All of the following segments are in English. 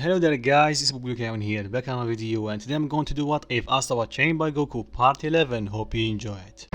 Hello there guys, it's Goku here, back on a video, and today I'm going to do what if Asta was chained by Goku part 11. Hope you enjoy it.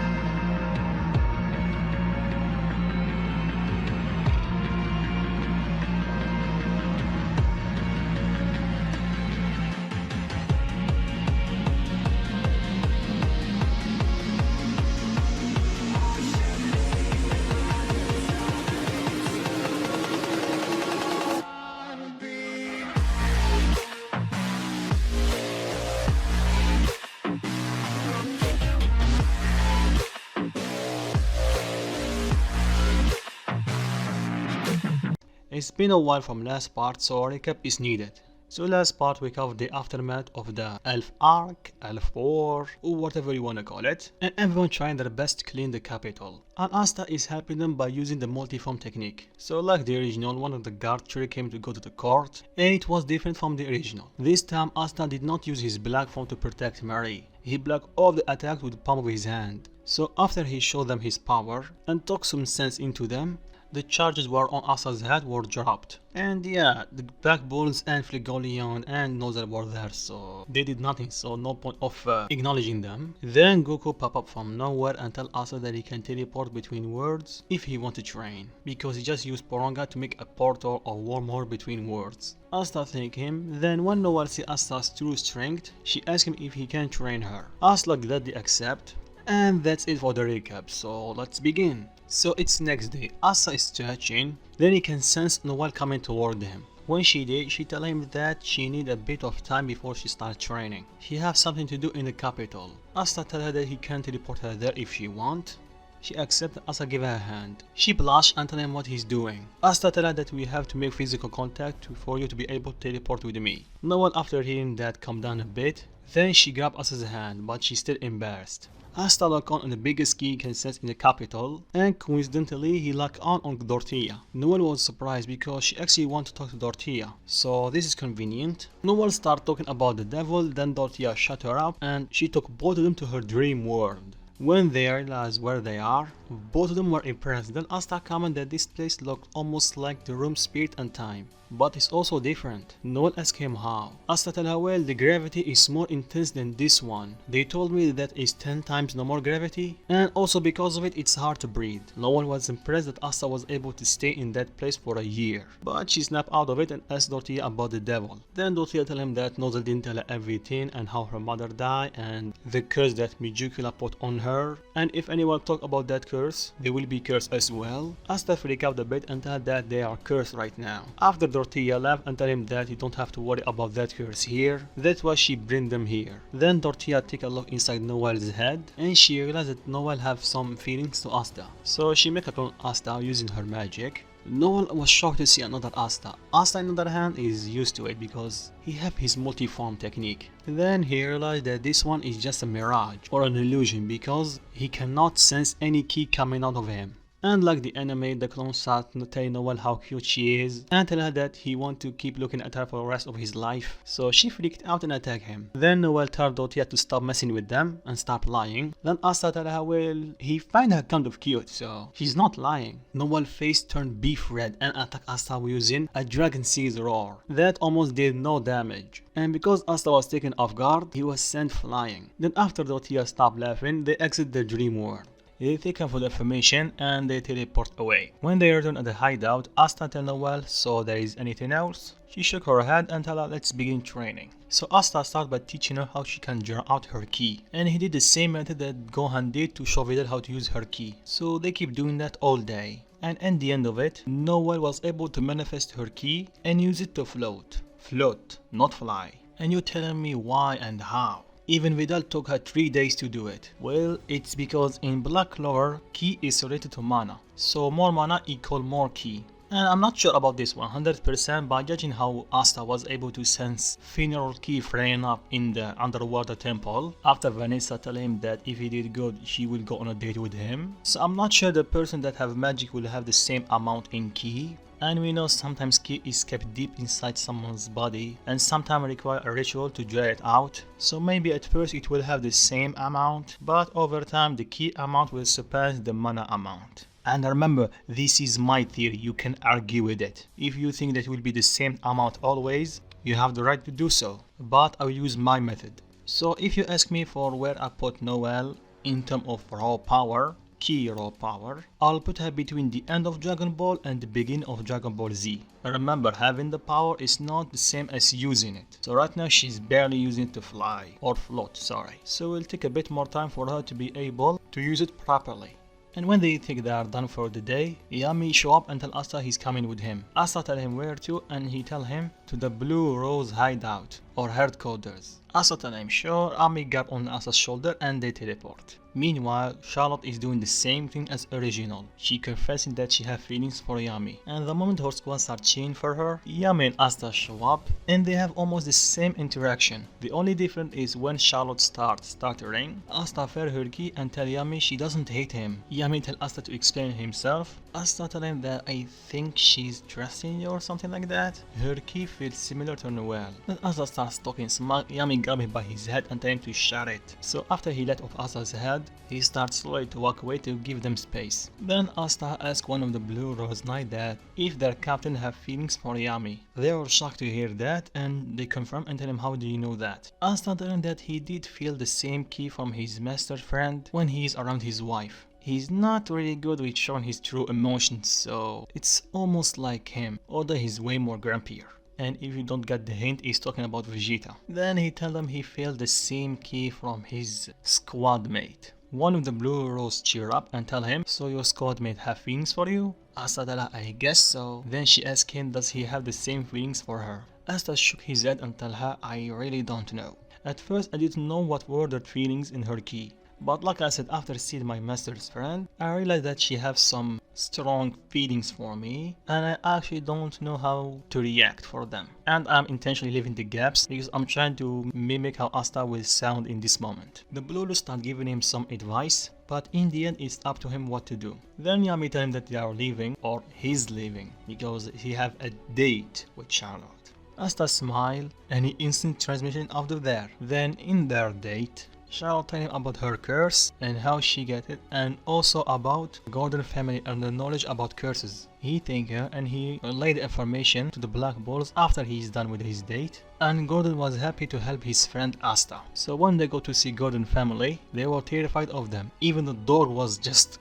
It's been a while from last part, so a recap is needed. So last part we covered the aftermath of the Elf Arc, Elf War, or whatever you wanna call it, and everyone trying their best to clean the capital. And Asta is helping them by using the multi-form technique. So like the original, one of the guard tree came to go to the court, and it was different from the original. This time Asta did not use his black form to protect Marie. He blocked all the attacks with the palm of his hand. So after he showed them his power and took some sense into them, the charges were on Asta's head were dropped. And yeah, the Black Bulls and Flegolion and Noelle were there, so they did nothing, so no point of acknowledging them. Then Goku pop up from nowhere and tell Asta that he can teleport between worlds if he wants to train, because he just used Poranga to make a portal or wormhole between worlds. Asta thank him, then when Noelle sees Asta's true strength, she asks him if he can train her. Asta gladly accepts. And that's it for the recap, so let's begin. So it's next day, Asta is stretching, then he can sense Noelle coming toward him. When she did, she tell him that she need a bit of time before she starts training. She has something to do in the capital. Asta tell her that he can teleport her there if she want. She accepts and Asta give her a hand. She blush and tell him what he's doing. Asta tell her that we have to make physical contact for you to be able to teleport with me. Noelle after hearing that calm down a bit, then she grab Asta's hand, but she's still embarrassed. Asta lock on the biggest key he can sense in the capital, and coincidentally he lock on Dortia. Noelle was surprised because she actually wanted to talk to Dortia, so this is convenient. Noelle start talking about the devil, then Dortia shut her up and she took both of them to her dream world. When they realized where they are, both of them were impressed. Then Asta commented that this place looked almost like the room Spirit and Time, but it's also different. Noelle asked him how. Asta tell her, well, the gravity is more intense than this one. They told me that is 10 times no more gravity, and also because of it, it's hard to breathe. Noelle was impressed that Asta was able to stay in that place for a year, but she snapped out of it and asked Dortia about the devil. Then Dortia tell him that Noelle didn't tell her everything and how her mother died and the curse that Mijukila put on her, and if anyone talk about that curse, they will be cursed as well. Asta freak out a bit and tell her that they are cursed right now. After Dortia laughed and tell him that you don't have to worry about that curse here. That's why she bring them here. Then Dortia take a look inside Noelle's head and she realized that Noelle have some feelings to Asta. So she make a clone Asta using her magic. Noelle was shocked to see another Asta. Asta on the other hand is used to it because he have his multi-form technique. Then he realized that this one is just a mirage or an illusion because he cannot sense any ki coming out of him. And like the anime, the clone started to tell Noelle how cute she is and tell her that he wants to keep looking at her for the rest of his life. So she freaked out and attacked him. Then Noelle told Dortia to stop messing with them and stop lying. Then Asta told her, well, he find her kind of cute, so she's not lying. Noelle's face turned beef red and attacked Asta using a dragon sea's roar. That almost did no damage. And because Asta was taken off guard, he was sent flying. Then after Dortia stopped laughing, they exit the dream world. They take him for the information and they teleport away. When they return at the hideout, Asta tell Noelle, so there is anything else? She shook her head and tell her let's begin training. So Asta started by teaching her how she can draw out her ki. And he did the same method that Gohan did to show Videl how to use her ki. So they keep doing that all day. And at the end of it, Noelle was able to manifest her ki and use it to float. Float, not fly. And you're telling me why and how? Even Vidal took her 3 days to do it. Well, it's because in Black Clover, ki is related to mana. So more mana equal more ki. And I'm not sure about this 100% by judging how Asta was able to sense funeral ki flying up in the underwater temple after Vanessa tell him that if he did good, she will go on a date with him. So I'm not sure the person that have magic will have the same amount in ki. And we know sometimes ki is kept deep inside someone's body and sometimes require a ritual to draw it out. So maybe at first it will have the same amount, but over time the ki amount will surpass the mana amount. And remember, this is my theory, you can argue with it. If you think that it will be the same amount always, You have the right to do so, but I will use my method. So if you ask me for where I put Noelle in terms of raw power, key raw power, I'll put her between the end of Dragon Ball and the beginning of Dragon Ball Z. Remember, having the power is not the same as using it. So right now she's barely using it to fly, or float, sorry. So it'll take a bit more time for her to be able to use it properly. And when they think they are done for the day, Yami show up and tell Asta he's coming with him. Asta tell him where to, and he tell him to the Blue Rose hideout, or headquarters. Asta tell him sure, Yami grab on Asta's shoulder and they teleport. Meanwhile, Charlotte is doing the same thing as original. She confessing that she have feelings for Yami. And the moment her squad start cheering for her, Yami and Asta show up and they have almost the same interaction. The only difference is when Charlotte starts stuttering, Asta fair her key and tell Yami she doesn't hate him. Yami tell Asta to explain himself. Asta tell him that I think she's trusting you or something like that. Her key feels similar to Noelle. Then Asta starts talking smart. Yami grab him by his head and tell him to shut it. So after he let off Asta's head, he starts slowly to walk away to give them space. Then Asta asks one of the Blue Rose Knight that if their captain have feelings for Yami. They are shocked to hear that and they confirm and tell him how do you know that. Asta tell him that he did feel the same key from his master friend when he is around his wife. He's not really good with showing his true emotions, so it's almost like him, although he's way more grumpier. And if you don't get the hint, he's talking about Vegeta. Then he tell them he felt the same key from his squad mate. One of the Blue Rose cheer up and tell him, so your squad mate have feelings for you? Asta tell her, I guess so. Then she asks him, does he have the same feelings for her? Asta shook his head and tell her, I really don't know. At first I didn't know what were the feelings in her key. But like I said, after seeing my master's friend, I realized that she has some strong feelings for me and I actually don't know how to react for them. And I'm intentionally leaving the gaps because I'm trying to mimic how Asta will sound in this moment. The Blue start giving him some advice, but in the end it's up to him what to do. Then Yami tell him that they are leaving, or he's leaving, because he have a date with Charlotte. Asta smile and he instant transmission out of there. Then in their date, Charlotte tell him about her curse and how she get it, and also about Gordon family and the knowledge about curses. He thank her and he relayed the information to the Black Balls after he's done with his date, and Gordon was happy to help his friend Asta. So when they go to see Gordon family, they were terrified of them, even the door was just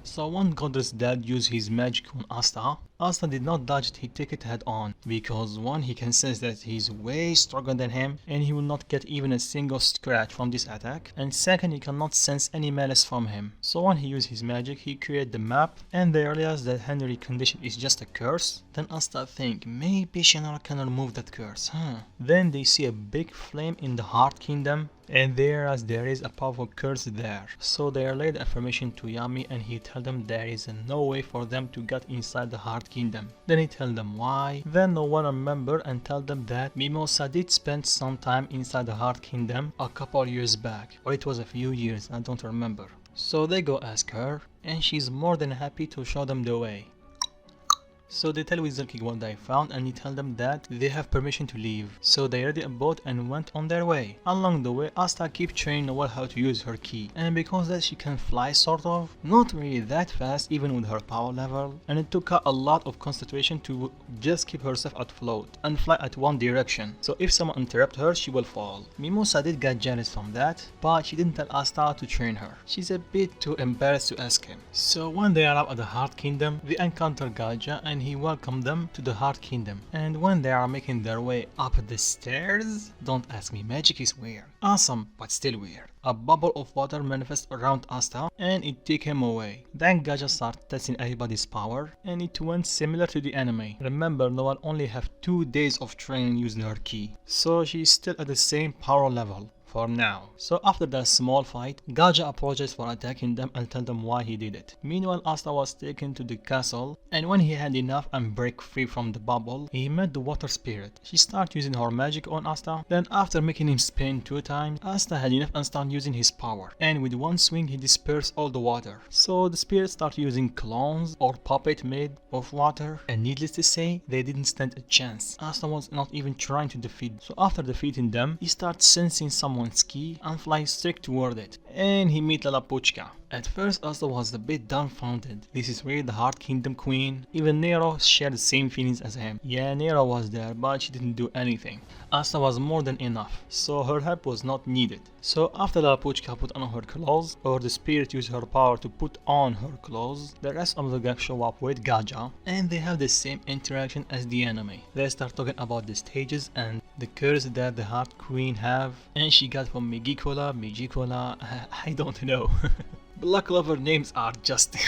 So when Gordon's dad used his magic on Asta, Asta did not dodge it, he took it head on, because one, he can sense that he's way stronger than him and he will not get even a single scratch from this attack, and second, he cannot sense any malice from him. So when he used his magic, he created the map and they realized that Henry's condition is just a curse. Then Asta think, maybe Shinra can remove that curse, Then they see a big flame in the Heart Kingdom and they realize there is a powerful curse there. So they relayed the information to Yami and he told them there is no way for them to get inside the Heart Kingdom. Then he told them why. Then no one remember and tell them that Mimosa did spend some time inside the Heart Kingdom a couple years back, or it was a few years, I don't remember. So they go ask her and she's more than happy to show them the way. So they tell Wizard King what they found and he tell them that they have permission to leave. So they ready a boat and went on their way. Along the way, Asta keep training Noelle how to use her key. And because that she can fly sort of, not really that fast even with her power level. And it took her a lot of concentration to just keep herself afloat and fly at one direction. So if someone interrupt her, she will fall. Mimosa did get jealous from that, but she didn't tell Asta to train her. She's a bit too embarrassed to ask him. So when they arrive at the Heart Kingdom, they encounter Gaja and he welcomed them to the Heart Kingdom. And when they are making their way up the stairs, don't ask me, magic is weird. Awesome, but still weird. A bubble of water manifests around Asta and it took him away. Then Gaja started testing everybody's power and it went similar to the anime. Remember, Noelle only have 2 days of training using her key, so she's still at the same power level for now. So after that small fight, Gaja apologized for attacking them and tell them why he did it. Meanwhile, Asta was taken to the castle and when he had enough and break free from the bubble, he met the water spirit. She started using her magic on Asta. Then after making him spin 2 times, Asta had enough and started using his power. And with one swing, he dispersed all the water. So the spirit started using clones or puppet made of water. And needless to say, they didn't stand a chance. Asta was not even trying to defeat. So after defeating them, he started sensing someone's key and fly straight toward it. and he meet Lalapuchka. At first Asta was a bit dumbfounded. This is where the Heart Kingdom Queen. Even Nero shared the same feelings as him. Yeah, Nero was there, but she didn't do anything. Asta was more than enough, so her help was not needed. So after Lalapuchka put on her clothes, or the spirit used her power to put on her clothes, the rest of the gang show up with Gaja, and they have the same interaction as the anime. They start talking about the stages and the curse that the Heart Queen have, and she got from Megikola, I don't know. Black lover names are just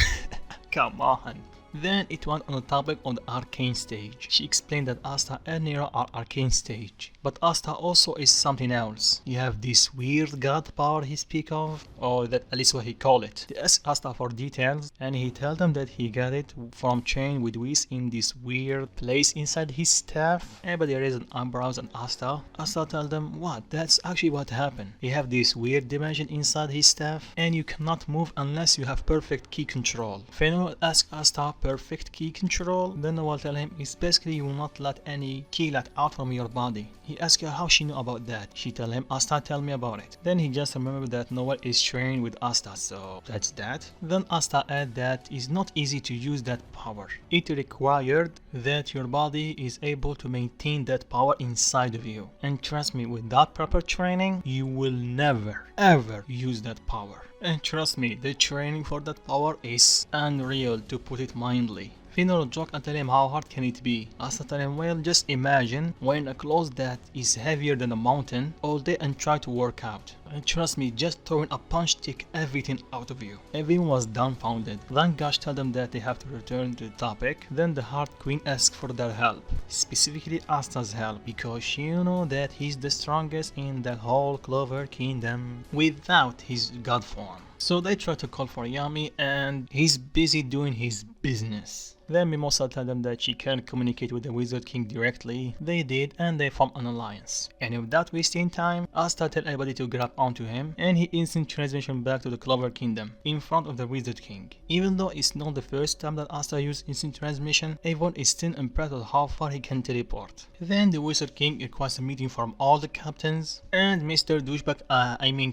come on. Then it went on a topic on the arcane stage. She explained that Asta and Nero are arcane stage, but Asta also is something else. You have this weird god power he speak of, or that at least what he call it. They asked Asta for details, and he told them that he got it from training with Whis in this weird place inside his staff. Everybody raised eyebrows and Asta. Asta told them, what? That's actually what happened. You have this weird dimension inside his staff, and you cannot move unless you have perfect key control. Feno asked Asta perfect key control, then Noelle tell him it's basically you will not let any key let out from your body. He asked her how she knew about that. She tell him Asta tell me about it. Then he just remembered that Noelle is trained with Asta, so that's that. Then Asta add that it's not easy to use that power. It required that your body is able to maintain that power inside of you. And trust me, with that proper training, you will never ever use that power. And trust me, the training for that power is unreal, to put it mildly. Fino joke and tell him how hard can it be. Asta tell him, well, just imagine wearing a clothes that is heavier than a mountain all day and try to work out. And trust me, just throwing a punch take everything out of you. Everyone was dumbfounded. Then Gosh told them that they have to return to the topic. Then the Heart Queen asked for their help, specifically Asta's help, because she know that he's the strongest in the whole Clover Kingdom without his god form. So they try to call for Yami, and he's busy doing his business. Then Mimosa told them that she can communicate with the Wizard King directly. They did, and they formed an alliance. And without wasting time, Asta told everybody to grab onto him, and he instant transmission back to the Clover Kingdom in front of the Wizard King. Even though it's not the first time that Asta used instant transmission, everyone is still impressed with how far he can teleport. Then the Wizard King requests a meeting from all the captains and Mr. Douchebag,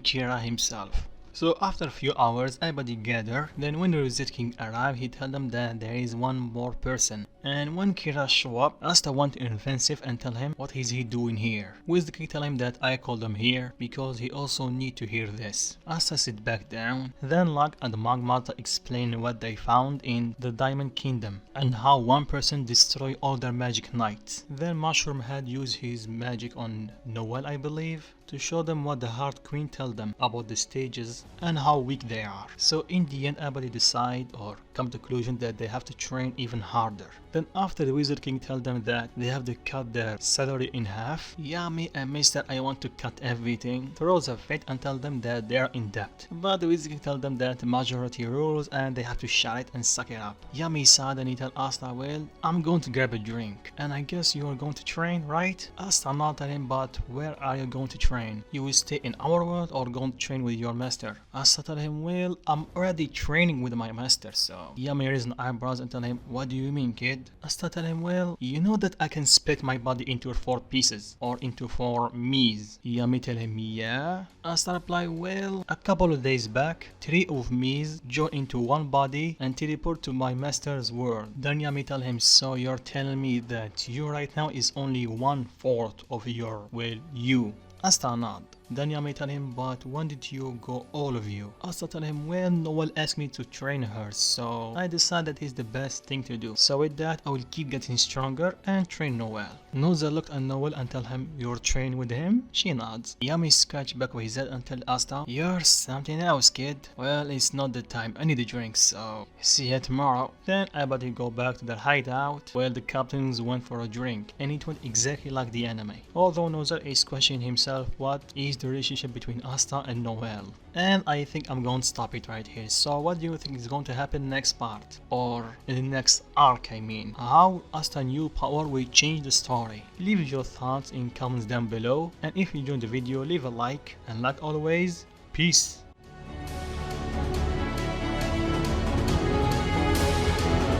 Kira himself. So after a few hours, everybody gathered. Then when the Wizard King arrived, he told them that there is one more person. And when Kira show up, Asta went offensive and tell him what is he doing here. Wizard King tell him that I called him here because he also need to hear this. Asta sit back down. Then Locke and Magmata explain what they found in the Diamond Kingdom and how one person destroyed all their magic knights. Then Mushroom Head used his magic on Noelle, I believe, to show them what the Heart Queen tell them about the stages and how weak they are. So in the end, everybody decide or come to the conclusion that they have to train even harder. Then after the Wizard King tell them that they have to cut their salary in half, Yami and Mr. I want to cut everything throws a fit and tell them that they are in debt. But the Wizard King tell them that the majority rules and they have to shut it and suck it up. Yami sad and he tell Asta, well, I'm going to grab a drink and I guess you are going to train, right? Asta not tell him, but where are you going to train? You will stay in our world or going to train with your master? Asta tell him, well, I'm already training with my master. So Yami raises an eyebrows and tell him, what do you mean, kid? Asta tell him, well, you know that I can split my body into 4 pieces or into 4 me's. Yami tell him, yeah. Asta reply, well, a couple of days back, 3 of me's join into one body and teleport to my master's world. Then Yami tell him, so you're telling me that you right now is only 1/4 of your, well, you. Asta nod. Then Yami tell him, but when did you go all of you? Asta tell him, well, Noelle asked me to train her, so I decided that is the best thing to do. So with that, I will keep getting stronger and train Noelle. Noza looked at Noelle and tell him, you're trained with him? She nods. Yami scratched back with his head and tell Asta, you're something else, kid. Well, it's not the time, I need a drink, so see you tomorrow. Then everybody go back to their hideout, where the captains went for a drink, and it went exactly like the anime. Although Noza is questioning himself what is the relationship between Asta and Noelle. And I think I'm going to stop it right here. So what do you think is going to happen next part? Or in the next arc, I mean. How Asta's new power will change the story? Leave your thoughts in comments down below. And if you enjoyed the video, leave a like. And like always, peace.